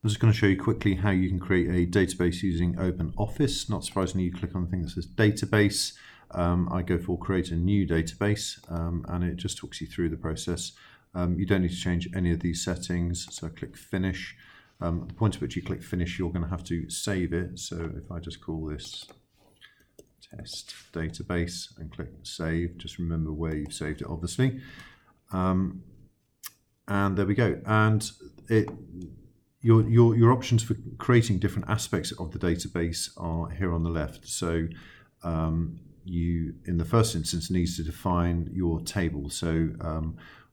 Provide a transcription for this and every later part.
I'm just going to show you quickly how you can create a database using OpenOffice. Not surprisingly, you click on the thing that says database. I go for create a new database, and it just talks you through the process. You don't need to change any of these settings, so click finish. At the point at which you click finish, you're going to have to save it. So if I just call this test database and click save, just remember where you've saved it, obviously. And there we go. And your options for creating different aspects of the database are here on the left. So you, in the first instance, need to define your table. So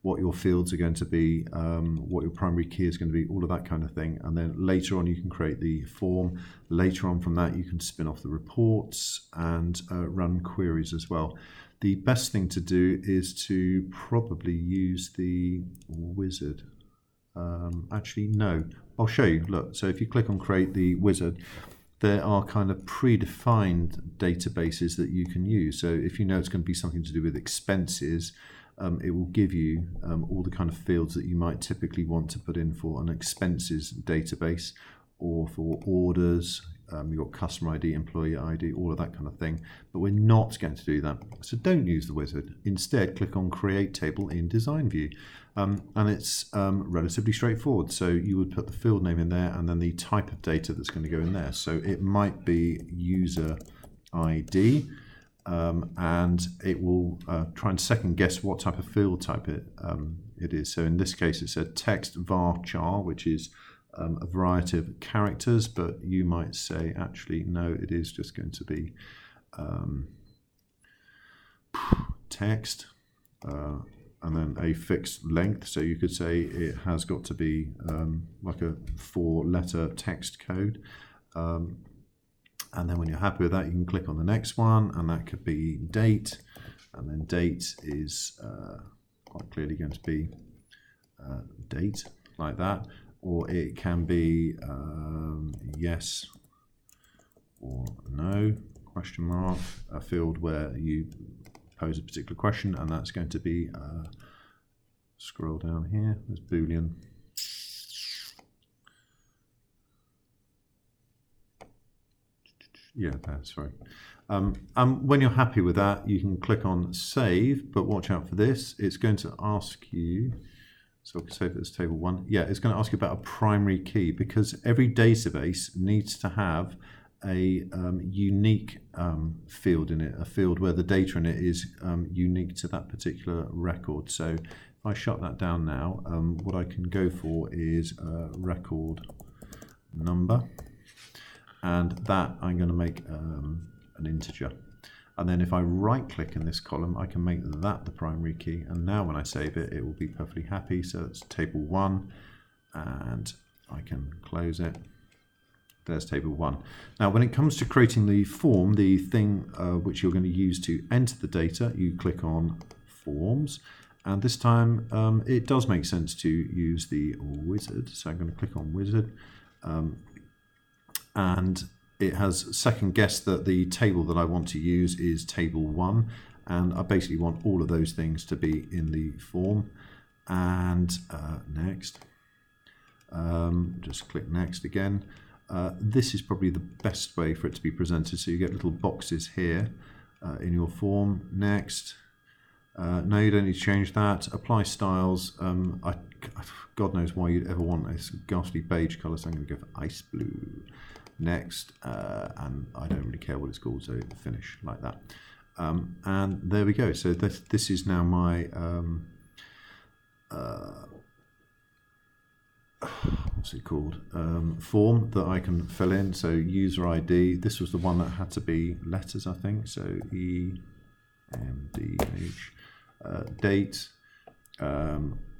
what your fields are going to be, what your primary key is going to be, all of that kind of thing. And then later on, you can create the form. Later on from that, you can spin off the reports and run queries as well. The best thing to do is to probably use the wizard. Actually, no, I'll show you. Look, so if you click on create the wizard, there are kind of predefined databases that you can use. So if you know it's going to be something to do with expenses, it will give you all the kind of fields that you might typically want to put in for an expenses database, or for orders. You've got customer ID, employee ID, all of that kind of thing. But we're not going to do that. So don't use the wizard. Instead, click on Create Table in Design View. And it's relatively straightforward. So you would put the field name in there and then the type of data that's going to go in there. So it might be user ID, and it will try and second guess what type of field type it is. So in this case, it said text varchar, which is a variety of characters, but you might say, actually, no, it is just going to be text, and then a fixed length. So you could say it has got to be like a 4-letter text code. And then when you're happy with that, you can click on the next one, and that could be date. And then date is quite clearly going to be date, like that. Or it can be yes or no, question mark, a field where you pose a particular question, and that's going to be, scroll down here, there's Boolean. Yeah, that's right. When you're happy with that, you can click on save, but watch out for this. It's going to ask you, so I can save it as table 1. Yeah, it's going to ask you about a primary key, because every database needs to have a unique field in it, a field where the data in it is unique to that particular record. So if I shut that down now, what I can go for is record number, and that I'm going to make an integer. And then if I right click in this column, I can make that the primary key. And now when I save it, it will be perfectly happy. So it's table 1, and I can close it. There's table 1. Now, when it comes to creating the form, the thing which you're going to use to enter the data, you click on forms. And this time it does make sense to use the wizard. So I'm going to click on wizard. And it has second guessed that the table that I want to use is table 1, and I basically want all of those things to be in the form. And next, just click next again. This is probably the best way for it to be presented. So you get little boxes here in your form. Next. No, you don't need to change that. Apply styles. God knows why you'd ever want this ghastly beige colour, so I'm going to go for ice blue. Next, and I don't really care what it's called, so finish like that. And there we go. So this is now my what's it called, form that I can fill in. So user ID, this was the one that had to be letters, I think. So EMDH, date.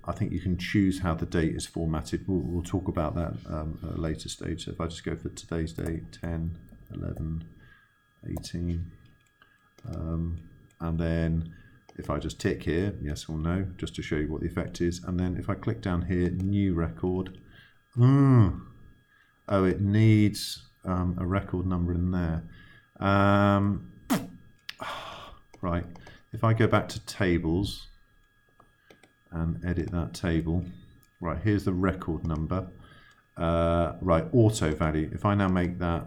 I think you can choose how the date is formatted. We'll talk about that at a later stage. So if I just go for today's date, 10, 11, 18, and then if I just tick here, yes or no, just to show you what the effect is, and then if I click down here, new record, oh, it needs a record number in there. Right, if I go back to tables and edit that table, right, here's the record number. Right, auto value. If I now make that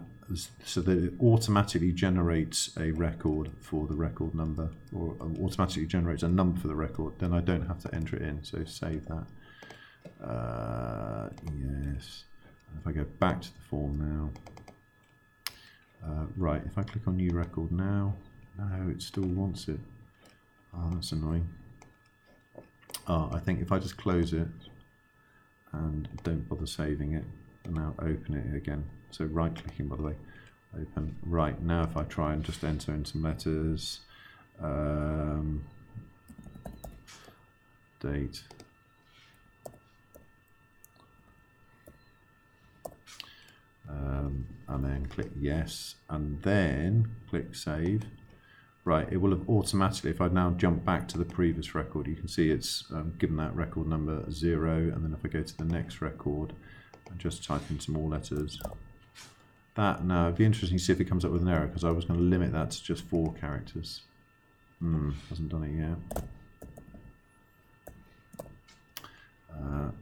so that it automatically generates a record for the record number, or automatically generates a number for the record, then I don't have to enter it in. So save that. Yes. If I go back to the form now. Right, if I click on new record now, no, it still wants it. Oh, that's annoying. Oh, I think if I just close it and don't bother saving it, and now open it again. So right clicking, by the way, open. Right, now if I try and just enter in some letters, date, and then click yes, and then click save. Right, it will have automatically, if I now jump back to the previous record, you can see it's given that record number 0, and then if I go to the next record and just type in some more letters, that now, it'd be interesting to see if it comes up with an error, because I was going to limit that to just 4 characters. Hasn't done it yet.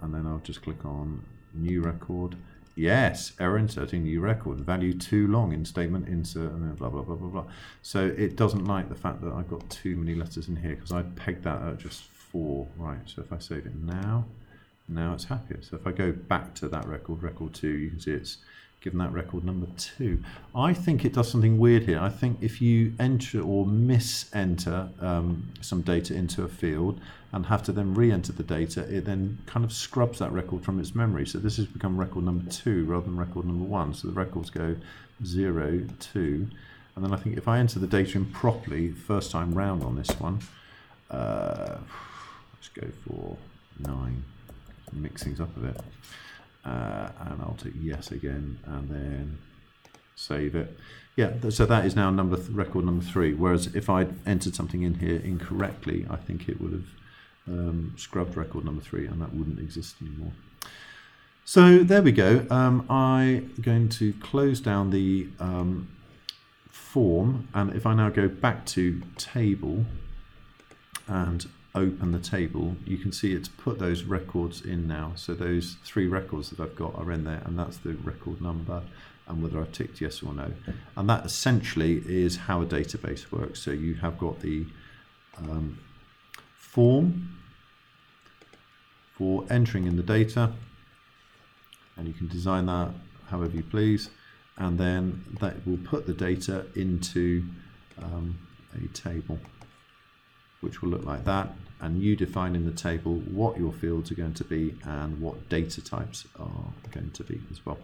And then I'll just click on new record. Yes, error inserting new record, value too long in statement insert, and blah, blah, blah, blah, blah. So it doesn't like the fact that I've got too many letters in here, because I pegged that at just 4. Right, so if I save it now it's happier. So if I go back to that record, record 2, you can see it's given that record number 2. I think it does something weird here. I think if you enter or mis-enter some data into a field and have to then re-enter the data, it then kind of scrubs that record from its memory. So this has become record number 2 rather than record number 1. So the records go 0, 2. And then I think if I enter the data in properly, first time round on this one, let's go for 9, mix things up a bit. And I'll take yes again, and then save it. Yeah, so that is now record number 3. Whereas if I'd entered something in here incorrectly, I think it would have scrubbed record number 3, and that wouldn't exist anymore. So there we go. I'm going to close down the form, and if I now go back to table and open the table, you can see it's put those records in now. So those 3 records that I've got are in there, and that's the record number and whether I've ticked yes or no. And that essentially is how a database works. So you have got the form for entering in the data, and you can design that however you please, and then that will put the data into a table, which will look like that, and you define in the table what your fields are going to be and what data types are going to be as well.